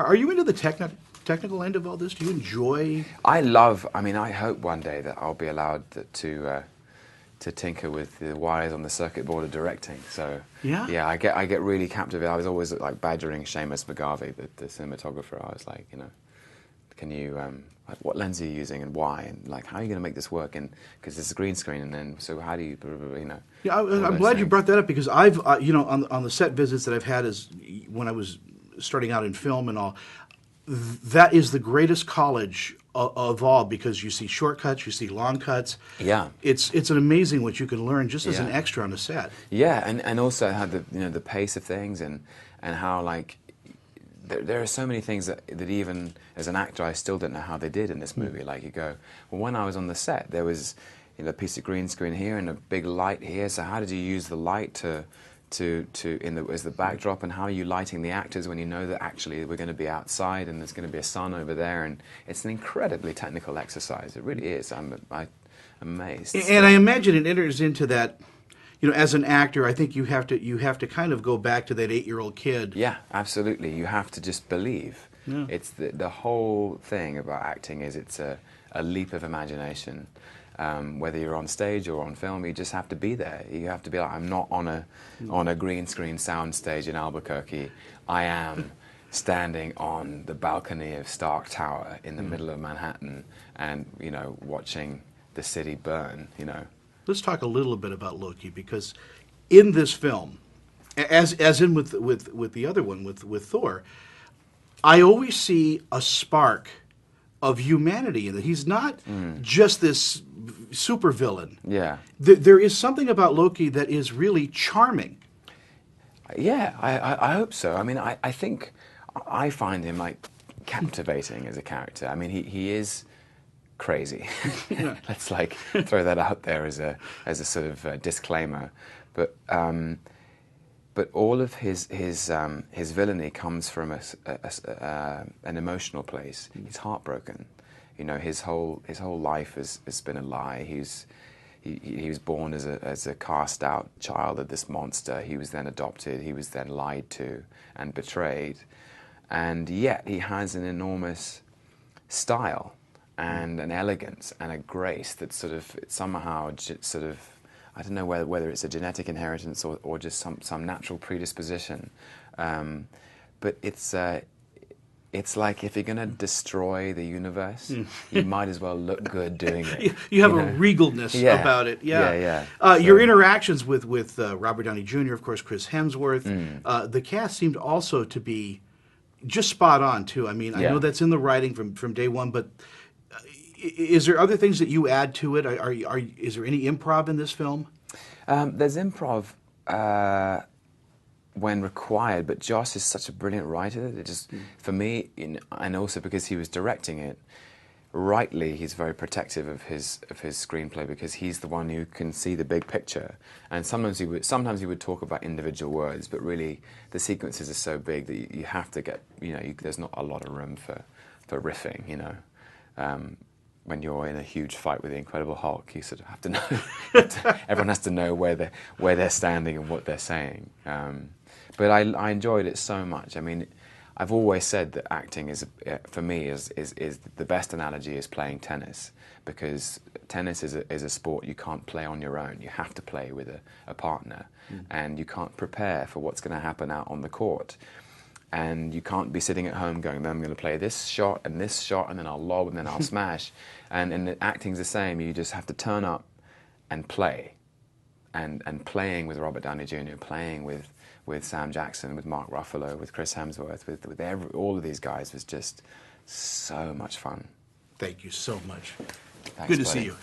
Are you into the technical end of all this? Do you enjoy? I love. I mean, I hope one day that I'll be allowed to tinker with the wires on the circuit board of directing. So yeah, I get really captivated. I was always like badgering Seamus McGarvey, the cinematographer. I was like, you know, can you like, what lens are you using and why, and like how are you going to make this work? And because it's a green screen, and then so how do you, you know? Yeah, I'm glad you brought that up because I've you know, on the set visits that I've had as when I was starting out in film and all, that is the greatest college of all because you see shortcuts, you see long cuts. Yeah, it's an amazing what you can learn just as an extra on a set. Yeah, and also how the, you know, the pace of things and how like there are so many things that even as an actor I still don't know how they did in this movie. Like you go, well, when I was on the set there was, you know, a piece of green screen here and a big light here. So how did you use the light as the backdrop, and how are you lighting the actors when you know that actually we're going to be outside and there's going to be a sun over there? And it's an incredibly technical exercise. It really is. I'm amazed. And I imagine it enters into that. You know, as an actor, I think you have to kind of go back to that 8-year-old kid. Yeah, absolutely. You have to just believe. Yeah. It's the whole thing about acting is it's a leap of imagination. Whether you're on stage or on film, you just have to be there. You have to be like, I'm not on a green screen sound stage in Albuquerque. I am standing on the balcony of Stark Tower in the middle of Manhattan, and you know, watching the city burn. You know. Let's talk a little bit about Loki, because in this film, as in with the other one with Thor, I always see a spark of humanity in it. He's not just this supervillain. Yeah. There is something about Loki that is really charming. Yeah, I hope so. I mean, I think I find him like captivating as a character. I mean, he is crazy. Let's like throw that out there as a sort of disclaimer. But all of his villainy comes from an emotional place. He's heartbroken. You know, his whole life has been a lie. He was born as a cast out child of this monster. He was then adopted. He was then lied to and betrayed, and yet he has an enormous style and an elegance and a grace that sort of somehow sort of, I don't know whether it's a genetic inheritance or just some natural predisposition, but it's like if you're going to destroy the universe, you might as well look good doing it. You have a regalness about it. Yeah. Your interactions with Robert Downey Jr., of course, Chris Hemsworth, the cast seemed also to be just spot on too. I mean, I know that's in the writing from day one, but is there other things that you add to it? Is there any improv in this film? There's improv when required, but Joss is such a brilliant writer that it just, for me, and also because he was directing it, rightly he's very protective of his screenplay because he's the one who can see the big picture. And sometimes he would talk about individual words, but really the sequences are so big that you have to get, you know, there's not a lot of room for riffing, you know. When you're in a huge fight with the Incredible Hulk, you sort of have to know. Everyone has to know where they're standing and what they're saying. But I enjoyed it so much. I mean, I've always said that acting is, for me, is the best analogy is playing tennis, because tennis is a sport you can't play on your own. You have to play with a partner, and you can't prepare for what's going to happen out on the court. And you can't be sitting at home going, I'm going to play this shot, and then I'll lob, and then I'll smash. And acting's the same. You just have to turn up and play. And playing with Robert Downey Jr., playing with Sam Jackson, with Mark Ruffalo, with Chris Hemsworth, with all of these guys was just so much fun. Thank you so much. Thanks, Good to buddy. see you.